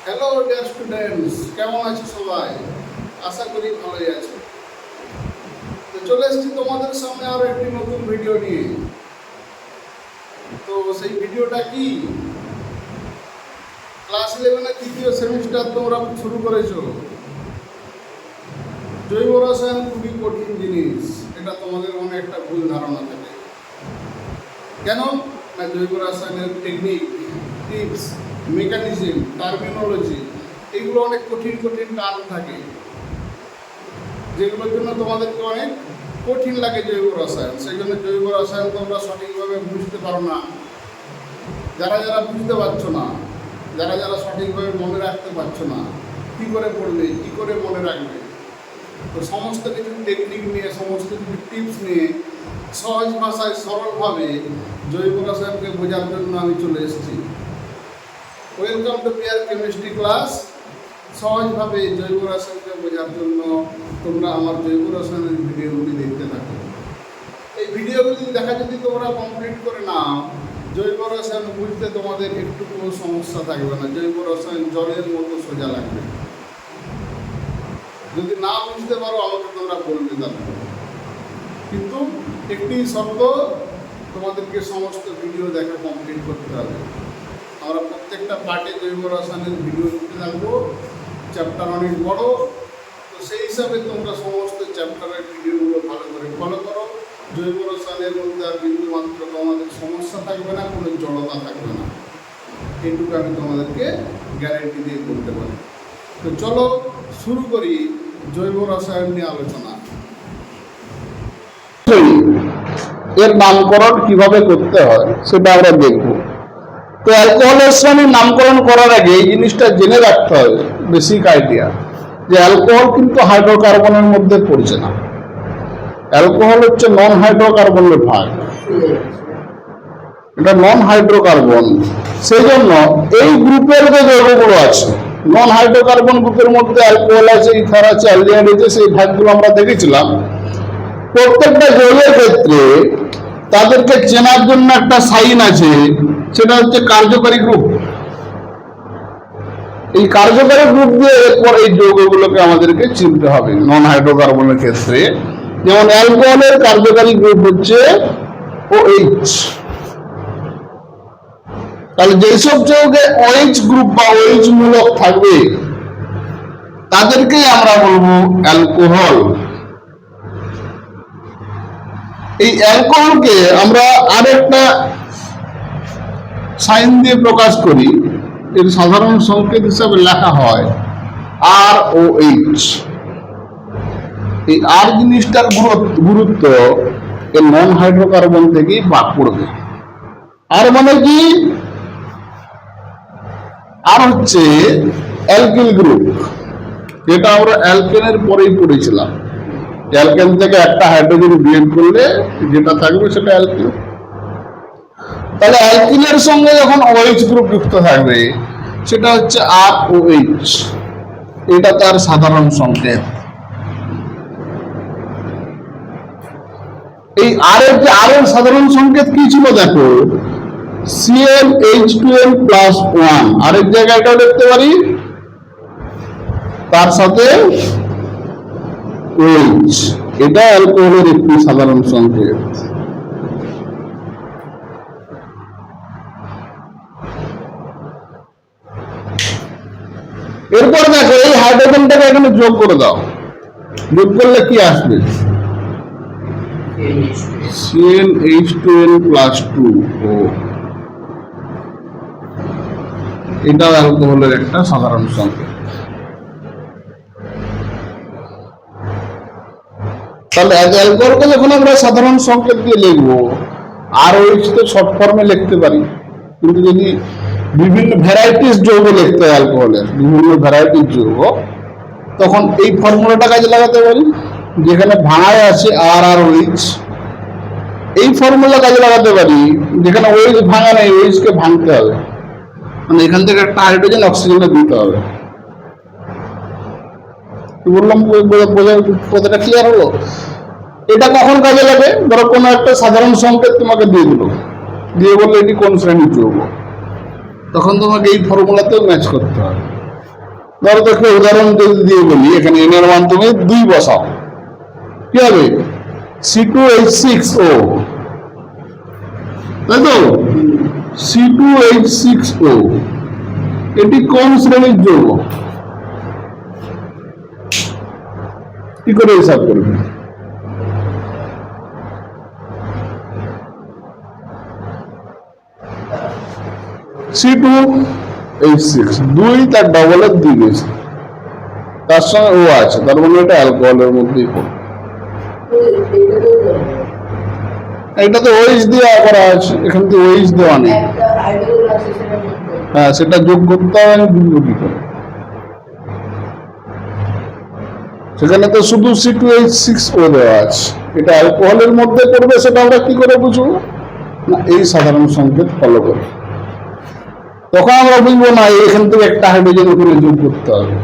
Hello dear students, কেমন আছো সবাই? আশা করি ভালোই আছো। তো চলে এসেছি তোমাদের সামনে আরো একটি নতুন ভিডিও নিয়ে। তো সেই ভিডিওটা কি? ক্লাস 11 এর তৃতীয় সেমিস্টার তোমরা শুরু করেছো। জৈব রসায়ন খুবই কঠিন জিনিস, এটা তোমাদের মনে একটা ভুল ধারণা থাকে। কেন না, জৈব রসায়নের টেকনিক, টিপস, মেকানিজম, টার্মিনোলজি এগুলো অনেক কঠিন কঠিন টার্ম থাকে, যেগুলোর জন্য তোমাদেরকে অনেক কঠিন লাগে জৈব রসায়ন। সেই জন্য জৈব রসায়ন তোমরা সঠিকভাবে বুঝতে পারো না। যারা যারা বুঝতে পারছো না, যারা যারা সঠিকভাবে মনে রাখতে পারছো না, কী করে পড়বে, কী করে মনে রাখবে, তো সমস্ত কিছু টেকনিক নিয়ে, সমস্ত কিছু টিপস নিয়ে সহজ ভাষায় সরলভাবে জৈব রসায়নকে বোঝার জন্য আমি চলে এসেছি। Welcome to peer chemistry class. সহজভাবে জৈব রসায়নকে বোঝার জন্য তোমরা আমার জৈব রসায়নের ভিডিওগুলি দেখতে থাকো। এই ভিডিওগুলি দেখা যদি তোমরা কমপ্লিট করে নাও, জৈব রসায়ন বুঝতে তোমাদের একটুকু সমস্যা থাকবে না। জৈব রসায়ন জলের মতো সোজা লাগবে। যদি না বুঝতে পারো আমাকে তোমরা বলবে তারপর, কিন্তু একটি শর্ত, তোমাদেরকে সমস্ত ভিডিও দেখা কমপ্লিট করতে হবে। আমরা প্রত্যেকটা পার্টে জৈব রসায়নের ভিডিও দিতে থাকবো। চ্যাপ্টার অনেক বড়, তো সেই হিসাবে তোমরা সমস্ত চ্যাপ্টারের ভিডিওগুলো ভালো করে ফলো করো। জৈব রসায়নের মধ্যে আর বিন্দুমাত্র তোমাদের সমস্যা থাকবে না, কোনো জড়তা থাকবে না, এইটুকু আমি তোমাদেরকে গ্যারেন্টি দিয়ে বলতে পারি। তো চলো শুরু করি জৈব রসায়ন নিয়ে আলোচনা। এর নামকরণ কিভাবে করতে হয় সেটা আমরা দেখব। তো অ্যালকোহলের শ্রেণীর নামকরণ করার আগে এই জিনিসটা জেনে রাখতে হবে, বেসিক আইডিয়া, যে অ্যালকোহল কিন্তু হাইড্রোকার্বনের মধ্যে পড়ছে না। অ্যালকোহল হচ্ছে নন হাইড্রোকার্বনের ভাগ, এটা নন হাইড্রোকার্বন। সেই জন্য এই গ্রুপের যে যৌগগুলো আছে, নন হাইড্রোকার্বন গ্রুপের মধ্যে অ্যালকোহল আছে, ইথার আছে, অ্যালডিহাইড আছে, সেই ভাগগুলো আমরা দেখেছিলাম। প্রত্যেকটা যৌগের ক্ষেত্রে তাদেরকে চেনার জন্য একটা সাইন আছে, সেটা হচ্ছে কার্যকারী গ্রুপ। এই কার্যকারী গ্রুপ দিয়ে এরপর এই যৌগগুলোকে আমাদেরকে চিনতে হবে। নন হাইড্রোকার্বনের ক্ষেত্রে যেমন অ্যালকোহলের কার্যকারী গ্রুপ হচ্ছে OH। তাহলে যেসব যৌগে OH গ্রুপ বা OH মূলক থাকবে তাদেরকেই আমরা বলবো অ্যালকোহল। এই অ্যালকোহলকে আমরা আরেকটা সাইন দিয়ে প্রকাশ করি, এর সাধারণ সংকেত হিসাবে লেখা হয় ROH। এই আর জিনিসটার গুরুত্ব এই নন হাইড্রোকার্বন থেকেই বাদ পড়বে। আর মানে কি? আর হচ্ছে অ্যালকিল গ্রুপ, যেটা আমরা অ্যালকেনের পরেই পড়েছিলাম। অ্যালকেন থেকে একটা হাইড্রোজেন বিয়োগ করলে যেটা থাকবে সেটা অ্যালকিল। তাহলে অ্যালকিলের সঙ্গে যখন OH গ্রুপ যুক্ত থাকবে সেটা হচ্ছে ROH। এটা তার সাধারণ সংকেত। এই আর এর সাধারণ সংকেত কি ছিল দেখো, CnH2n+1। আরেক জায়গায় এটাও দেখতে পারি, তার সাথে OH। এটা অ্যালকোহলের একটি সাধারণ সংকেত। এরপর দেখো, এই হাইড্রোজেনটাকে এখানে যোগ করে দাও। যোগ করলে কি আসবে? CnH2n+2O। এটাও অ্যালকোহলের একটা সাধারণ সংকেত। তাহলে অ্যালকোহলকে যখন আমরা সাধারণ সংকেত দিয়ে লিখবো, ROH তো শর্ট ফর্মে লিখতে পারি, কিন্তু যদি বিভিন্ন ভ্যারাইটিস যৌগ লিখতে হয় অ্যালকোহলের, বিভিন্ন ভ্যারাইটিস যৌগ, তখন এই ফর্মুলাটা কাজে লাগাতে পারি, যেখানে ভাঙায় আছে RROH। এই ফর্মুলা কাজে লাগাতে পারি, যেখানে OH ভাঙা নেই, OH কে ভাঙতে হবে, মানে এখান থেকে একটা হাইড্রোজেন অক্সিজেনে দিতে হবে। বললাম, বোঝার কথাটা ক্লিয়ার হলো? এটা কখন কাজে লাগে? ধরো কোনো একটা সাধারণ সংকেত তোমাকে দিয়ে দিল, দিয়ে বললো এটি কোন শ্রেণীর যৌগ, তখন তোমাকে এই ফর্মুলাতেও ম্যাচ করতে হবে। ধরো তো একটা উদাহরণ যদি দিয়ে বলি, এখানে এন এর মান তুমি 2 বসাও, কি হবে? C2H6O, তাই তো? C2H6O এটি কোন শ্রেণীর যৌগ? কি করে হিসাব করবে? C2H6 2 তার ডবলের 2 বেশি, তার সঙ্গে ও আছে, তার মানে এটা অ্যালকোহলের মধ্যেই পড়ে। এটা তো OH দিয়ে করা আছে, এখানে তো OH দেওয়া নেই। হ্যাঁ, সেটা যোগ করতে হবে, আমি বুঝবো কি করে? সেখানে তো শুধু C2H6O দেওয়া আছে, এটা অ্যালকোহলের মধ্যে পড়বে, সেটা আমরা কি করে বুঝবো? না, এই সাধারণ সংকেত ফলো করে তখন আমরা বুঝবো না এখান থেকে একটা হাইড্রোজেন ওখানে যোগ করতে হবে।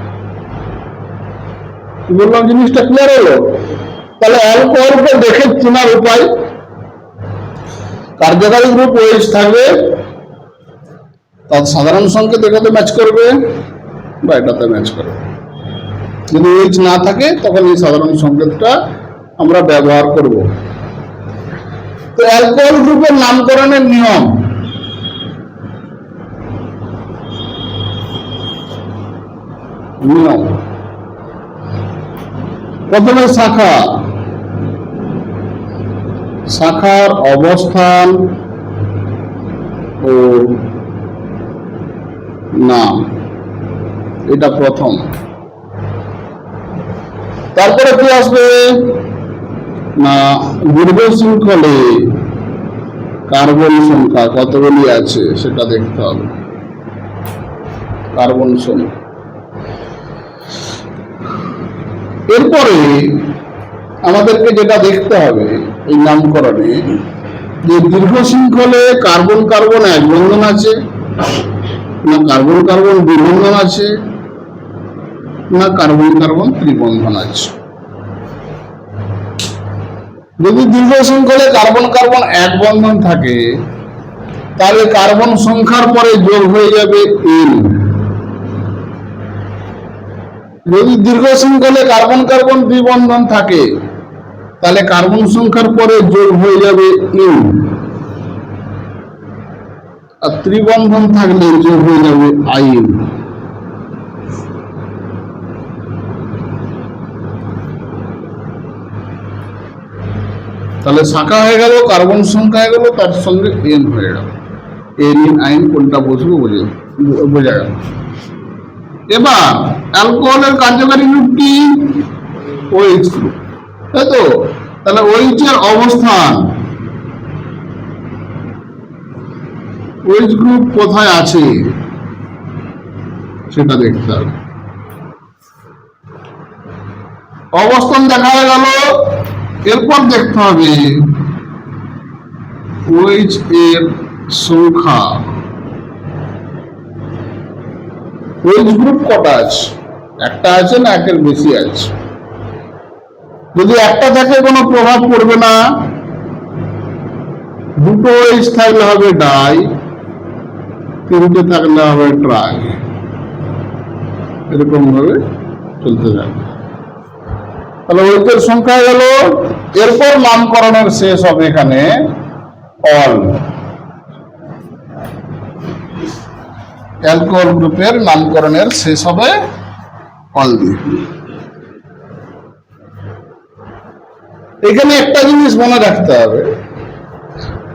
কি বললাম, জিনিসটা ক্লিয়ার হলো? তাহলে অ্যালকোহলকে দেখে চেনার উপায়, কার্যকারী গ্রুপ OH থাকবে, তার সাধারণ সংকেত এটাতে ম্যাচ করবে বা এটাতে ম্যাচ করবে। যদি OH না থাকে তখন এই সাধারণ সংকেতটা আমরা ব্যবহার করব। তো অ্যালকোহল গ্রুপের নামকরণের নিয়ম, প্রথমে শাখার অবস্থান ও নাম, এটা প্রথম। তারপরে কি আসবে না, দীর্ঘ শৃঙ্খলে কার্বন সংখ্যা কতগুলি আছে সেটা দেখতে হবে, কার্বন সংখ্যা। এরপরে আমাদেরকে যেটা দেখতে হবে এই নামকরণে, যে দীর্ঘ শৃঙ্খলে কার্বন কার্বন এক বন্ধন আছে না কার্বন কার্বন দ্বিবন্ধন আছে না কার্বন কার্বন ত্রিবন্ধন আছে। যদি দীর্ঘ শৃঙ্খলে কার্বন কার্বন এক বন্ধন থাকে তাহলে কার্বন সংখ্যার পরে যোগ হয়ে যাবে N। যদি দীর্ঘ শৃঙ্খলে কার্বন কার্বন দ্বিবন্ধন থাকে তাহলে কার্বন সংখ্যার পরে যোগ হয়ে যাবে N, আর ত্রিবন্ধন থাকলে যোগ হয়ে যাবে IN। তাহলে শাখা হয়ে গেল, কার্বন সংখ্যা হয়ে গেল, তার সঙ্গে N হয়ে গেল। N IN কোনটা বসবো বোঝা গেল। এবার অ্যালকোহলের কার্যকারী গ্রুপ কি? OH গ্রুপ, তাই তো? তাহলে OH এর অবস্থান, OH গ্রুপ কোথায় আছে সেটা দেখতে হবে। অবস্থান দেখা হয়ে গেল, এরপর দেখতে হবে OH এর সংখ্যা। OH গ্রুপ কটা আছে? একটা আছে না একের বেশি আছে? যদি একটা থাকে কোনো প্রভাব পড়বে না, দুটো OH থাকলে হবে ডাই, তিনটে থাকলে হবে ট্রাই, এরকম ভাবে চলতে যাবে। তাহলে OH এর সংখ্যা গেল। এরপর নামকরণের শেষ হবে এখানে অল। অ্যালকোহল গ্রুপের নামকরণের শেষ হবে অল দিয়ে। এখানে একটা জিনিস মনে রাখতে হবে,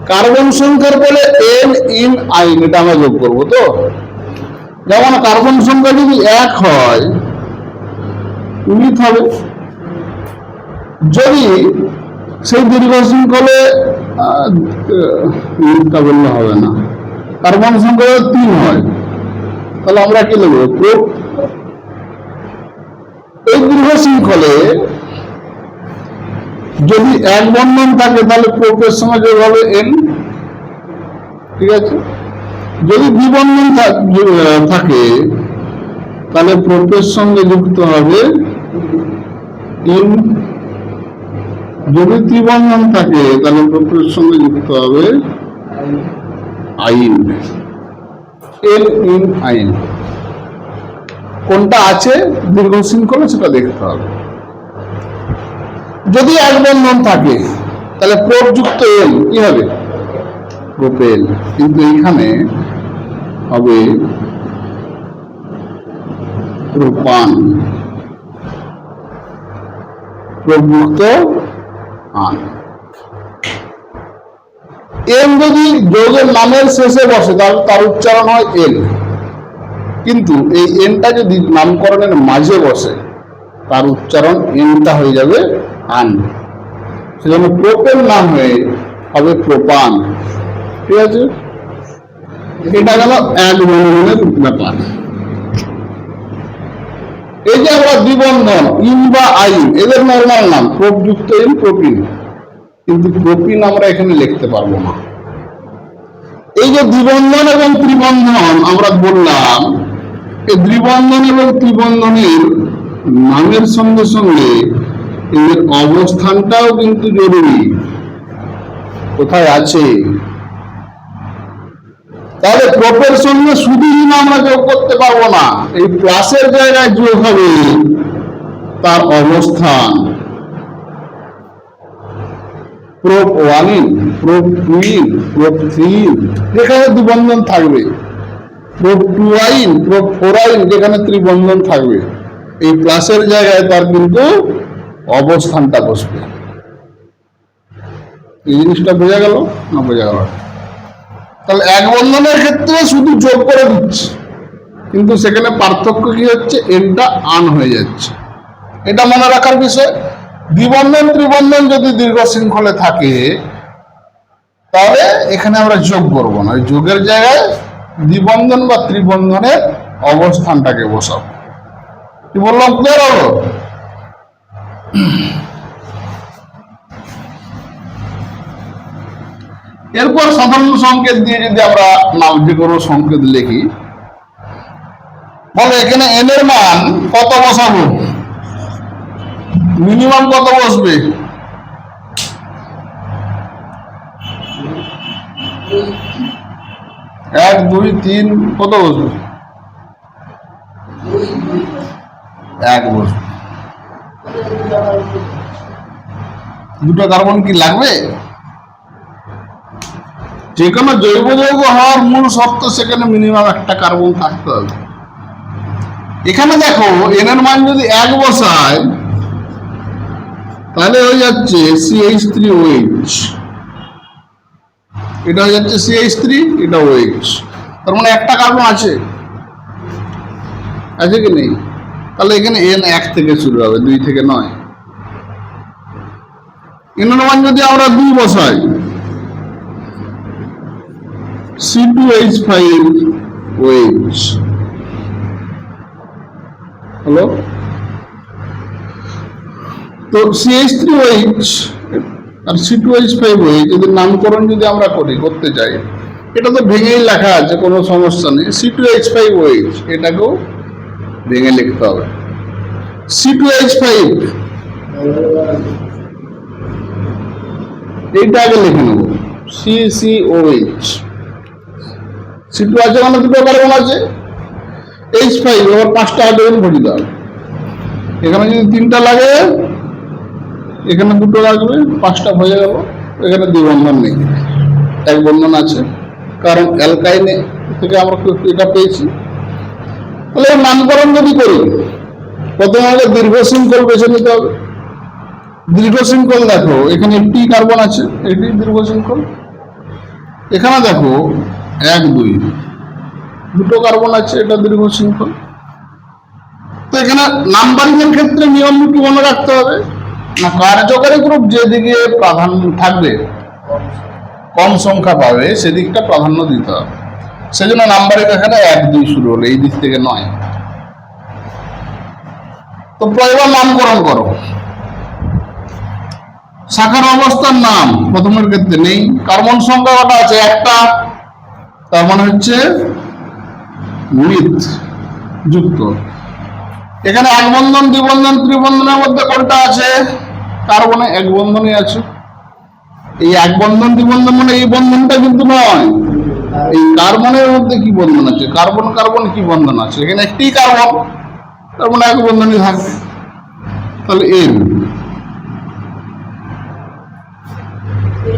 কার্বন সংখ্যার বলে N IN IN, এটা আমরা যোগ করবো। তো যেমন কার্বন সংখ্যা যদি 1 হয় মিথ হবে, যদি সেই দীর্ঘ শৃঙ্খলে মিথটা বললে হবে না, কার্বন সংখ্যা 3 হয় তাহলে আমরা কি লিখবো? প্রোপ। এই দীর্ঘ শৃঙ্খলে যদি এক বন্ধন থাকে তাহলে প্রোপের সঙ্গে যোগ হবে N, ঠিক আছে? যদি দ্বিবন্ধন থাকে তাহলে প্রোপের সঙ্গে যুক্ত হবে N, যদি ত্রিবন্ধন থাকে তাহলে প্রোপের সঙ্গে যুক্ত হবে IN, N IN IN। কোনটা আছে দীর্ঘ শৃঙ্খলে সেটা দেখতে হবে। যদি এক বন্ধন থাকে তাহলে প্রোপযুক্ত এল কি হবে? প্রোপেল। কিন্তু এইখানে হবে প্রোপান, প্রোপযুক্ত আন। এন যদি যৌগের নামের শেষে বসে তাহলে তার উচ্চারণ হয় এল, কিন্তু এই এনটা যদি নামকরণের মাঝে বসে তার উচ্চারণ এনটা হয়ে যাবে আন। সেজন্য প্রোপেন নাম হয়ে হবে প্রোপান। ঠিক আছে, এটা গেল এক বন্ধনের ব্যাপার। এই যে আমরা দ্বিবন্ধন ইন বা আইন, এদের নর্মাল নাম প্রোপযুক্ত ইন, প্রোপিন, কিন্তু প্রোপিন আমরা এখানে লিখতে পারবো না। এই যে দ্বিবন্ধন এবং ত্রিবন্ধন আমরা বললাম, এই দ্বিবন্ধন এবং ত্রিবন্ধনের নামের সঙ্গে সঙ্গে এদের অবস্থানটাও কিন্তু জরুরি, কোথায় আছে। তাহলে প্রোপের সঙ্গে শুধু আমরা যোগ করতে পারবো না, এই প্লাসের জায়গায় যোগ হবে তার অবস্থান। প্রোপ ওয়ানিন, প্রোপ টুইন, প্রোপ থ্রিন যেখানে দ্বিবন্ধন থাকবে, প্রোপ টুয়াইন, প্রোপ ফোরাইন যেখানে ত্রিবন্ধন থাকবে, এই প্লাসের জায়গায় তার কিন্তু অবস্থানটা বসবে। এই জিনিসটা বোঝা গেল না? বোঝা গেল। তাহলে এক বন্ধনের ক্ষেত্রে শুধু যোগ করে দিচ্ছে, কিন্তু সেখানে পার্থক্য কি হচ্ছে? এনটা আন হয়ে যাচ্ছে। এটা মনে রাখার বিষয়। দ্বিবন্ধন ত্রিবন্ধন যদি দীর্ঘ শৃঙ্খলে থাকে তাহলে এখানে আমরা যোগ করব না, ওই যোগের জায়গায় দ্বিবন্ধন বা ত্রিবন্ধনের অবস্থানটাকে বসাবো। কি বললাম? ক্লিয়ার হলো? এরপর সাধারণ সংকেত দিয়ে যদি আমরা নাম যে কোনো সংকেত লিখি, বলো এখানে এন এর মান কত বসাবো? মিনিমাম কত বসবে? এক, দুই, তিন, কত বসবে? এক বসবে। দুটো কার্বন কি লাগবে? যে কোনো জৈব যৌগ হওয়ার মূল শর্ত সেখানে মিনিমাম একটা কার্বন থাকতে হবে। এখানে দেখো এন এর মান যদি এক বসায় তাহলে হয়ে যাচ্ছে CH3OH, এটা হয়ে যাচ্ছে CH3, এটা OH। তার মানে একটা কার্বন আছে, আছে কি নেই? তাহলে এখানে এন এক থেকে শুরু হবে, দুই থেকে নয়। এন এর মান যদি আমরা 2 বসাই, C2H5OH, হলো। তো CH3OH আর C2H5OH এদের নামকরণ যদি আমরা করতে চাই, এটা তো ভেঙেই লেখা আছে, কোনো সমস্যা নেই। C2H5OH এটাকেও ভেঙে লিখতে হবে। C2H5 এইটা আগে লিখে নেব, CCOH। C2 আছে মানে দুটো কার্বন আছে, H5 আবার 5টা হাইড্রোজেন ভরি দাও। এখানে যদি 3টা লাগে, এখানে 2টো লাগবে, 5টা হয়ে গেল। এখানে দ্বিবন্ধন নেই, এক বন্ধন আছে, কারণ অ্যালকাইনে থেকে আমরা এটা পেয়েছি। তাহলে নামকরণ যদি করি, প্রথমে আমাদের দীর্ঘ শৃঙ্খল বেছে নিতে হবে। দীর্ঘ শৃঙ্খল দেখো এখানে একটি কার্বন আছে, এটি দীর্ঘ শৃঙ্খল। এখানে দেখো 1, 2 দুটো কার্বন আছে, এটা দীর্ঘ শৃঙ্খল। তো এখানে নাম্বারিং এর ক্ষেত্রে নিয়ম কি মনে রাখতে হবে না? কার্যকারী গ্রুপ যেদিকে প্রাধান্য থাকবে, কম সংখ্যা পাবে, সেদিকটা প্রাধান্য দিতে হবে। সেজন্য নাম্বারিং এখানে 1, 2 শুরু হলো, এই দিক থেকে নয়। তো এবার নামকরণ করো। শাখার অবস্থার নাম প্রথমের ক্ষেত্রে নেই। কার্বন সংখ্যা কটা আছে? একটা, তার মানে হচ্ছে মিথ যুক্ত। এখানে এক বন্ধন, দ্বিবন্ধন, ত্রিবন্ধনের মধ্যে কোনটা আছে? কার্বনে এক বন্ধনই আছে। এই এক বন্ধন দ্বিবন্ধন মানে এই বন্ধনটা কিন্তু নয়, এই কার্বনের মধ্যে কি বন্ধন আছে? কার্বন কার্বন কি বন্ধন আছে? এখানে একটি কার্বন, তার মানে এক বন্ধনী থাকবে। তাহলে এন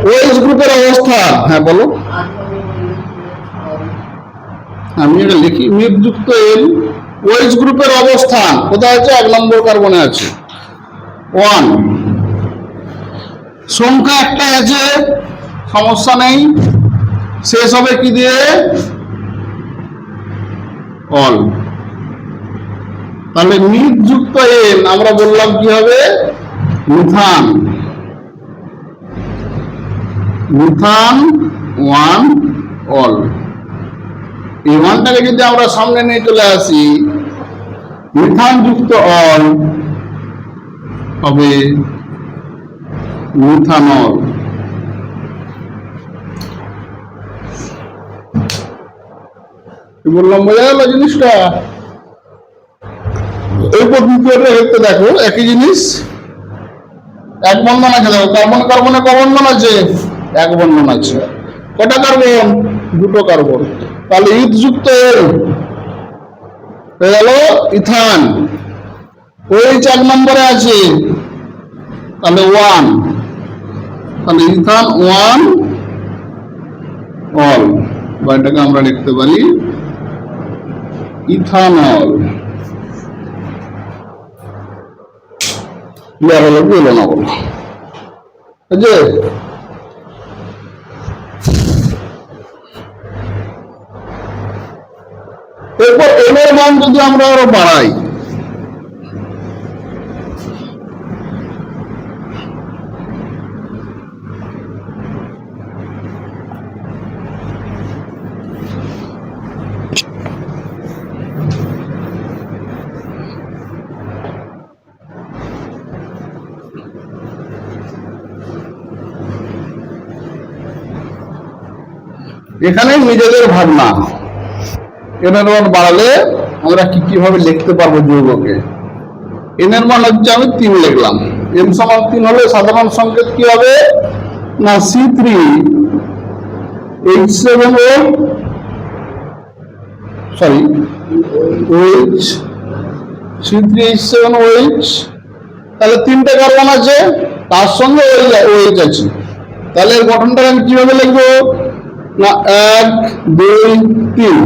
ওএইচ গ্রুপের অবস্থান, হ্যাঁ বলো, আমি এটা লিখি, মিথযুক্ত এন ওএইচ গ্রুপের অবস্থান কোথায় আছে? 1 নম্বর কার্বনে আছে 1। সংখ্যা একটা আছে, সমস্যা নেই, শেষ হবে কি দিয়ে? অল। তাহলে মিথযুক্ত এন আমরা বললাম কি হবে? মিথান। Methane 1 all. এই ওয়ানটাকে যদি আমরা সামনে নিয়ে চলে আসি, মিথান যুক্ত অল হবে মিথানল। কি বললাম, বোঝা গেল জিনিসটা? এরপর দ্বিতীয়টা দেখতে দেখো, একই জিনিস, এক বন্ধন আছে। দেখো কার্বন কার্বনে ক বন্ধন আছে? এক বন্ধন আছে। কটা কার্বন? দুটো কার্বন। তাহলে ইথযুক্ত এন হয়ে গেল ইথান। ওএইচ 1 নম্বরে আছে, তাহলে 1। তাহলে ইথান 1 অল, বা এটাকে আমরা লিখতে পারি ইথানল। ক্লিয়ার হলো কি হলো না বলো? যে এরপর এন এর মান যদি আমরা আরো বাড়াই, এখানে নিজেদের ভাবনা, এন এর মান বাড়ালে আমরা কিভাবে লিখতে পারবো যৌগকে। এন এর মান হচ্ছে, আমি 3 লিখলাম, এন সমান 3 হলে সাধারণ সংকেত কি হবে না? C3H7O, sorry OH, C3H7OH। তাহলে 3টে কার্বন আছে, তার সঙ্গে OH আছে। তাহলে এর গঠনটা আমি কিভাবে লিখবো না? 1 2 3,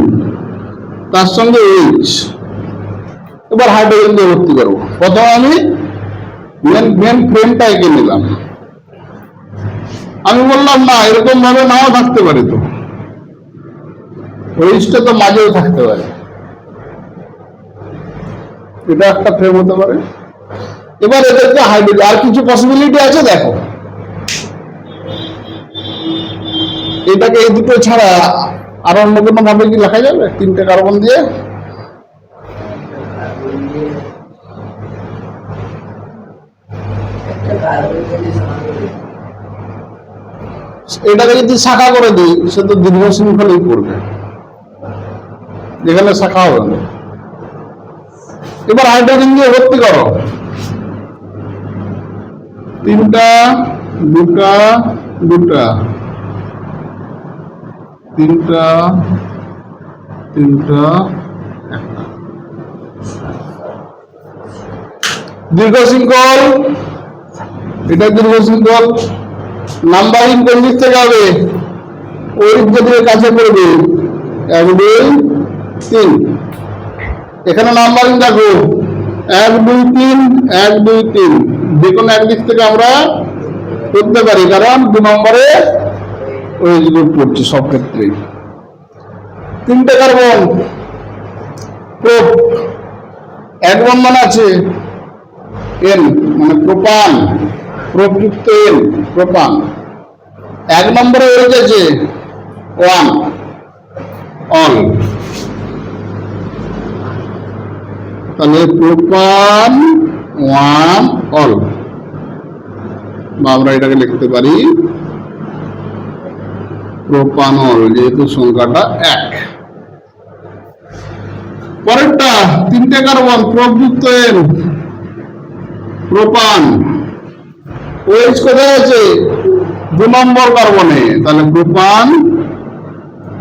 তার সঙ্গে OH। এবার হাইড্রোজেন দিয়ে ভর্তি করবো। প্রথমে আমি মেন ফ্রেমটা এঁকে নিলাম। আমি বললাম না, এরকম ভাবে নাও থাকতে পারে, তো OH-টা তো মাঝেও থাকতে পারে, এটা একটা ফ্রেম হতে পারে। এবার এদেরকে হাইড্রোজেন, আর কিছু পসিবিলিটি আছে দেখো। এটাকে এই দুটো ছাড়া আর অন্য কোনো ভাবে কি লেখা যাবে? 3টে কার্বন দিয়ে এটাকে যদি শাখা করে দিই, সে তো দীর্ঘ শৃঙ্খলেই পড়বে, যেখানে শাখা হবে না। এবার হাইড্রোজেন দিয়ে ভর্তি করো, 3টা 2টা 2টা 3টা 3টা 1টা। দীর্ঘ শৃঙ্খল, এটা দীর্ঘ শৃঙ্খল। নাম্বারিং কোন দিক থেকে হবে? ওই দিকে কাছে পড়বে, 1 2 3। এখানে নাম্বারিং দেখো, 1 2 3 1 2 3, যে কোনো একদিক থেকে আমরা করতে পারি, কারণ 2 নম্বরে ওই গ্রুপ পড়ছে সব ক্ষেত্রেই। 3টে কার্বন, প্রোপ, 1 বন্ধন আছে, এন মানে প্রোপান, প্রোপযুক্ত এন প্রোপান। 1 নম্বরে ওই আছে 1 অল। তাহলে প্রোপান 1 অল, বা আমরা এটাকে লিখতে পারি প্রোপানল, যেহেতু সংখ্যাটা 1। পরেরটা 3টে কার্বন, প্রোপযুক্ত এন প্রোপান, OH কোথায় আছে? 2 নম্বর কার্বনে, তাহলে প্রোপান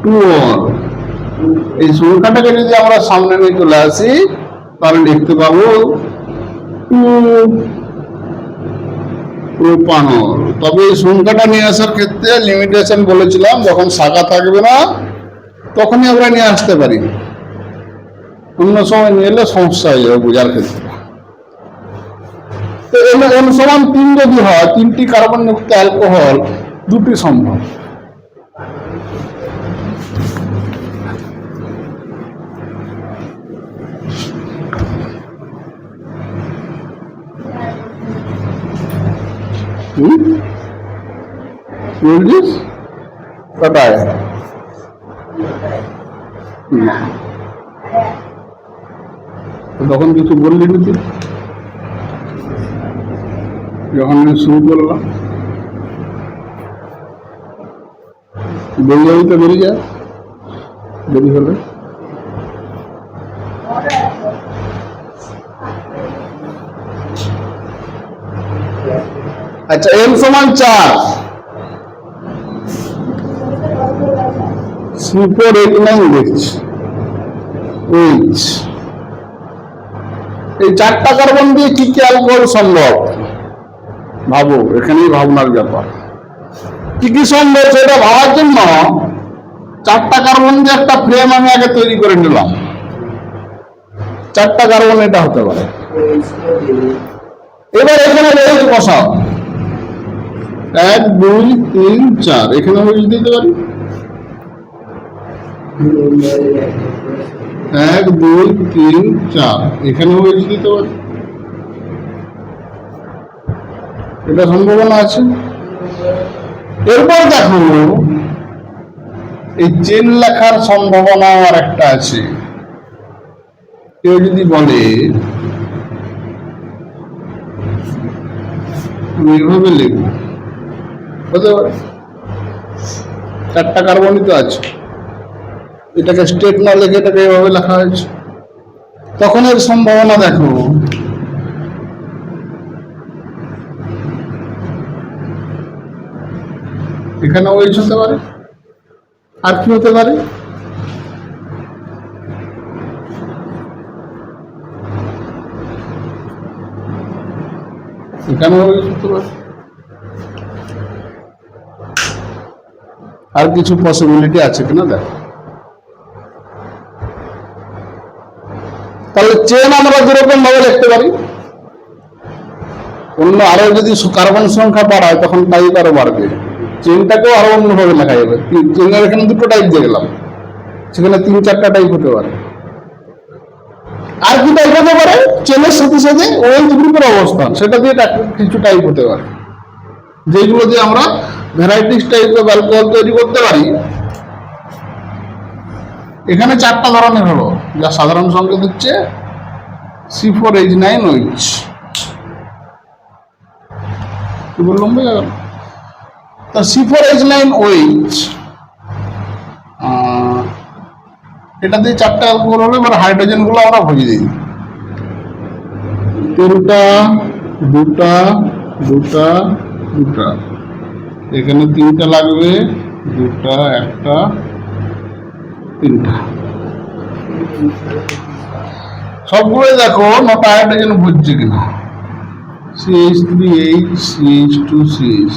2 অল। এই সংখ্যাটাকে যদি আমরা সামনে নিয়ে চলে আসি, তাহলে লিখতে পাবো প্রোপানল। তবে এই সংখ্যাটা নিয়ে আসার ক্ষেত্রে লিমিটেশন বলেছিলাম, যখন শাখা থাকবে না তখনই আমরা নিয়ে আসতে পারি, অন্য সময় নিয়ে এলে সমস্যা হয়ে যাবে বোঝার ক্ষেত্রে। তো N সমান 3 যদি হয়, 3টি কার্বন যুক্ত অ্যালকোহল, 2টি সম্ভব। কটায়? তখন কিছু বললি না তুই, যখন আমি শুরু করলাম। বেরিয়ে যাবি তো বেরিয়ে যা, দেরি হলে। আচ্ছা, N সমান 4, C4H9 দেখছি। এই 4টা কার্বন দিয়ে কি কি অ্যালকোহল সম্ভব? ভাবো, এখানেই ভাবনার ব্যাপার। কি কি সম্ভব সেটা ভাবার জন্য 4টা কার্বন দিয়ে একটা ফ্রেম আমি আগে তৈরি করে নিলাম। 4টা কার্বন এটা হতে পারে। এবার এখানে রয়েছে বসাও, 1 2 3 4, এখানে আমি দিতে পারি 1 2 3 4, এখানেও দিতে পারি। এটা সম্ভাবনা আছে। এরপর দেখো, এই চেন লেখার সম্ভাবনা আর একটা আছে। কেউ যদি বলে আমি এভাবে লিখবো, হতে পারে 4টা কার্বনই তো আছে, এটাকে স্ট্রেট না লিখে এটাকে এভাবে লেখা হয়েছে, তখন এর সম্ভাবনা দেখো। এখানে ওইচ হতে পারে, আর কি হতে পারে? এখানে ওইচ হতে পারে, আর কিছু পসিবিলিটি আছে কিনা দেখো। তাহলে চেন আমরা যেরকম ভাবে লিখতে পারি, অন্য আরো যদি কার্বন সংখ্যা বাড়ায় তখন টাইপ আরো বাড়বে, চেনটাকেও আরো অন্যভাবে লেখা যাবে। চেনের এখানে 2টো টাইপ দিয়ে গেলাম, সেখানে 3-4টা টাইপ হতে পারে। আর কি টাইপ হতে পারে? চেনের সাথে সাথে ওয়েলথ গ্রুপের অবস্থান, সেটা দিয়ে কিছু টাইপ হতে পারে, যেগুলো দিয়ে আমরা ভ্যারাইটিস টাইপ অফ অ্যালকোহল তৈরি করতে পারি। এখানে 4টা ধরনের হলো, যা সাধারণ সংকেত হচ্ছে C4H9OH। কি বললাম বোঝা গেল? তা C4H9OH, এটা দিয়ে 4টা অ্যালকোহল হলো। এবার হাইড্রোজেন গুলো আমরা ভরিয়ে দিই, 3টা 2টা 2টা 2টা, এখানে 3টা লাগবে, 2টা 1টা 3টা, সবগুলো দেখো 9টা হাইড্রোজেন ভরছে কিনা। CH3H CH2CH,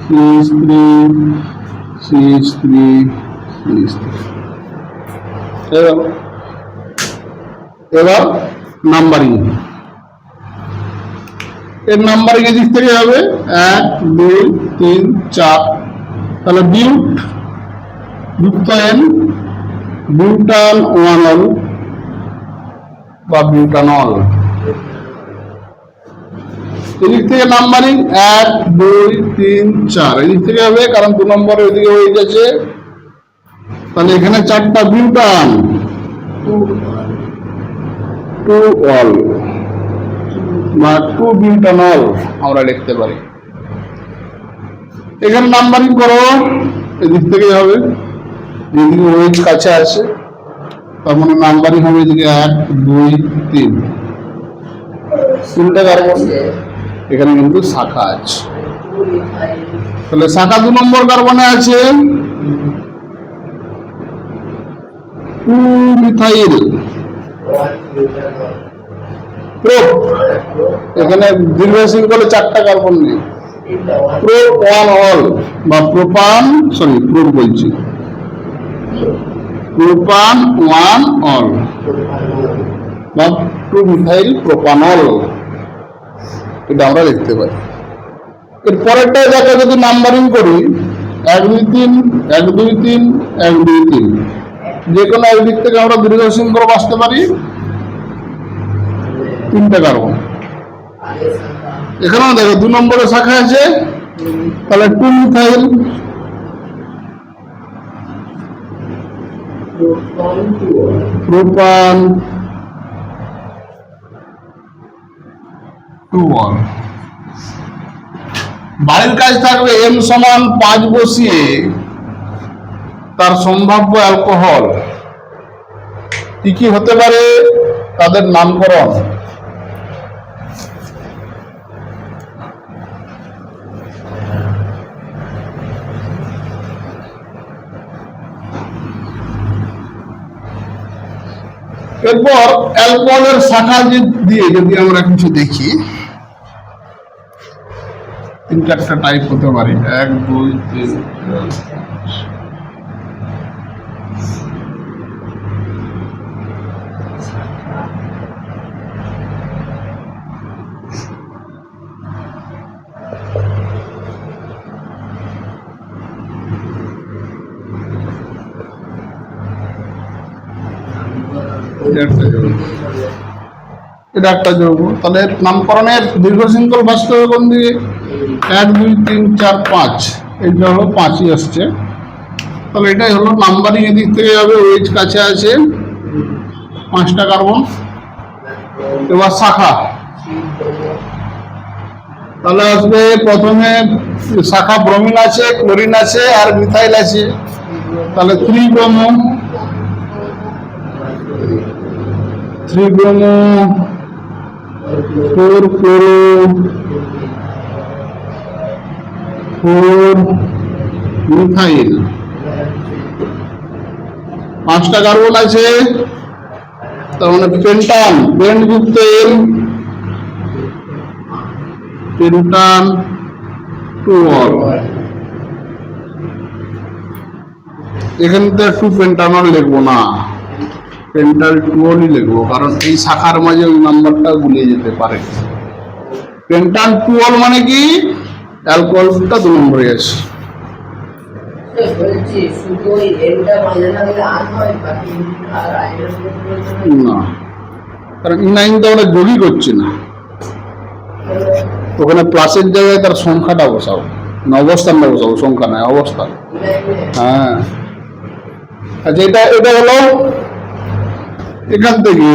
CH3 CH3 CH3। এবার নাম্বারিং, এর নাম্বারিং এর দিক থেকে হবে 1 2 3 4। তাহলে বিউট যুক্ত N, বিউটান 1 বা বিউটানল। এদিক থেকে নাম্বারিং 1 2 3 4, এদিক থেকে হবে, কারণ 2 নম্বরে ওইদিকে হয়ে গেছে। তাহলে এখানে 4টা বিউটান, 2 অল বা 2 বিউটানল আমরা লিখতে পারি। এখানে নাম্বারিং করো, এদিক থেকে হবে, যেদিকে ওয়েজ কাছে আছে, তার মানে নাম্বারিং হবে এদিকে 1 2 3, 3টা কার্বন। এখানে কিন্তু শাখা আছে, তাহলে শাখা 2 নম্বর কার্বনে আছে। টু মিথাইল প্রোপ, এখানে দীর্ঘ শৃঙ্খলে 4টা কার্বন নেই। প্রোপ ওয়ান অল বা প্রোপান, সরি প্রোপ বলছি, প্রোপান ওয়ান অল বা 2 মিথাইল প্রোপানল, এটা আমরা লিখতে পারি। এর পরেরটা যাকে যদি নাম্বারিং করি 1 2 3 1 2 3 1 2 3, যে কোনো একদিক থেকে আমরা দীর্ঘ শৃঙ্খল বাঁচতে পারি 3টা কার্বন। এখানেও দেখো 2 নম্বরে শাখা আছে, তাহলে 2 মিথাইল প্রোপান 2 অল। বাড়ির কাজ থাকবে m সমান 5 বসিয়ে তার সম্ভাব্য অ্যালকোহল কি কি হতে পারে তাদের নামকরণ। এরপর অ্যালকোহলের শাখা দিয়ে যদি আমরা কিছু দেখি 3-4টা টাইপ হতে পারে, 1 2 3 এটা একটা যৌগ, তাহলে নামকরণের দীর্ঘ শৃঙ্খল বাঁচতে হবে কোন দিকে? 1 2 3 4 5, এইটা হলো 5ই আসছে, তাহলে এটাই হলো নাম্বারিং। এদিক থেকে যাবে, ওয়েজ কাছে আছে 5টা কার্বন। এবার শাখা, তাহলে আসবে প্রথমে শাখা ব্রোমিন আছে, ক্লোরিন আছে আর মিথাইল আছে, তাহলে 3 ব্রোমো 4 ক্লোরো 4 মিথাইল, 5টা কার্বন আছে, তার মানে পেন্টান, পেন্টযুক্ত এল, পেন্টান 2 অল। এখানে তো 2 পেন্টানল লিখবো না, পেন্টাল 2 অলই লিখবো, কারণ এই শাখার মাঝে ওই নাম্বারটা গুলিয়ে যেতে পারে। পেন্টান 2 অল মানে কি অ্যালকোহলটা 2 নম্বরে আছে। না, কারণ ইনাইন তো আমরা যোগই করছি না, ওখানে প্লাসের জায়গায় তার সংখ্যাটা বসাবো, না অবস্থানটা বসাবো, সংখ্যা নয় অবস্থান। হ্যাঁ, আচ্ছা, এটা হলো এখান থেকে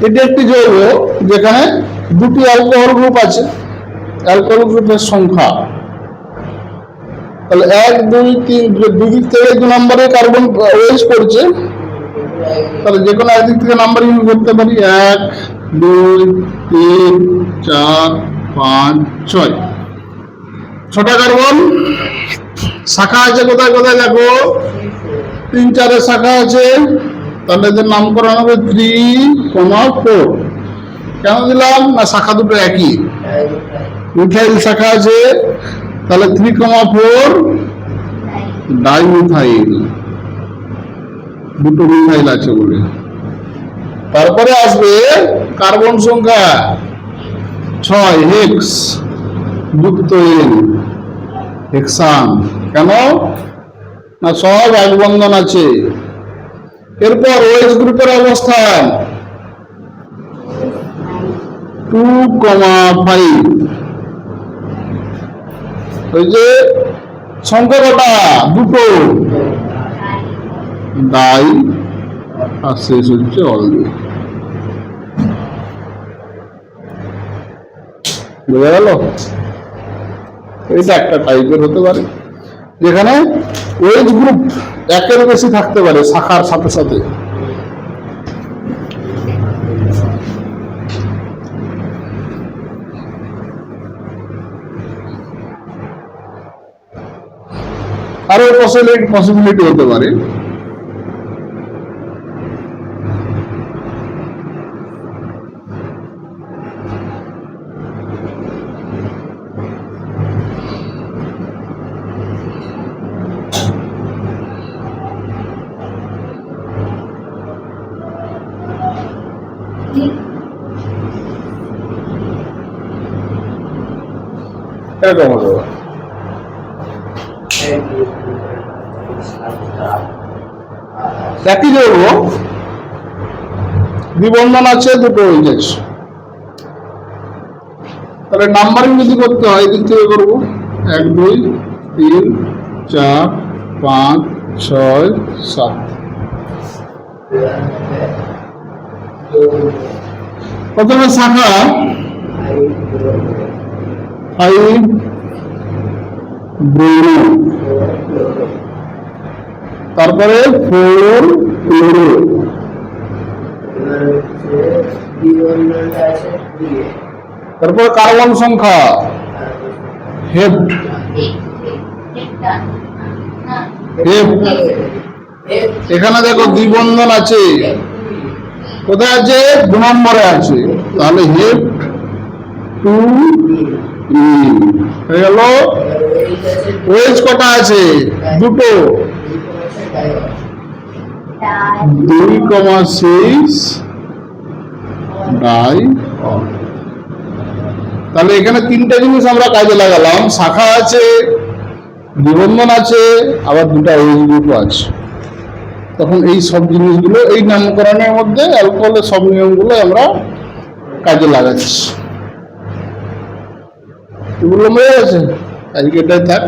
এটি একটি যৌগ যেখানে 2টি অ্যালকোহল গ্রুপ আছে, অ্যালকোহল গ্রুপের সংখ্যা, তাহলে 1 2 3, দুদিক থেকে 2 নম্বরে কার্বন ওয়েজ করছে, তাহলে যে কোনো একদিক থেকে নাম্বারিং করতে পারি 1 2 3 4 5 6, 6টা কার্বন। শাখা আছে কোথায় কোথায় দেখো, 3 4 শাখা আছে, তাহলে এদের নামকরণ হবে 3 4। কেন দিলাম না, শাখা দুটো একই, মিথাইল শাখা আছে, তাহলে 3 4 ডাইমিথাইল, দুটো মিথাইল আছে বলে। তারপরে আসবে কার্বন সংখ্যা 6, হেক্স যুক্ত এন, হেক্সান। কেন না, সব এক বন্ধন আছে। এরপর ওএইচ গ্রুপের অবস্থান 2, 5, ওই যে সংখ্যা কটা? দুটো। ডাই আর শেষ হচ্ছে অল দিয়ে। বোঝা গেল? এটা একটা টাইপের হতে পারে যেখানে ওয়েজ গ্রুপ একের বেশি থাকতে পারে শাখার সাথে সাথে। আরো পসিবিলিটি হতে পারে এরকম হতে পারে। একই যৌগ দ্বিবন্ধন আছে, দুটো হয়ে যাচ্ছে। তাহলে নাম্বারিং যদি করতে হয় এদিক থেকে করবো 1 2 3 4 5 6 7। প্রথমে শাখা 5 ব্রোমো, তারপরে 4 ক্লোরো, তারপর কার্বন সংখ্যা হেপ্ট, এখানে দেখো দ্বিবন্ধন আছে, কোথায় আছে? 2 নম্বরে আছে, তাহলে হেপ্ট 2 হয়ে গেল। ওয়েজ কটা আছে? দুটো, 2,6 ডাই। তাহলে এখানে তিনটা জিনিস আমরা কাজে লাগালাম, শাখা আছে, দ্বিবন্ধন আছে, আবার দুটা ওয়েজ গ্রুপ আছে। তখন এই সব জিনিসগুলো এই নামকরণের মধ্যে অ্যালকোহলের সব নিয়মগুলো আমরা কাজে লাগাচ্ছি। এগুলো মনে আছে? আজকে এটাই থাক।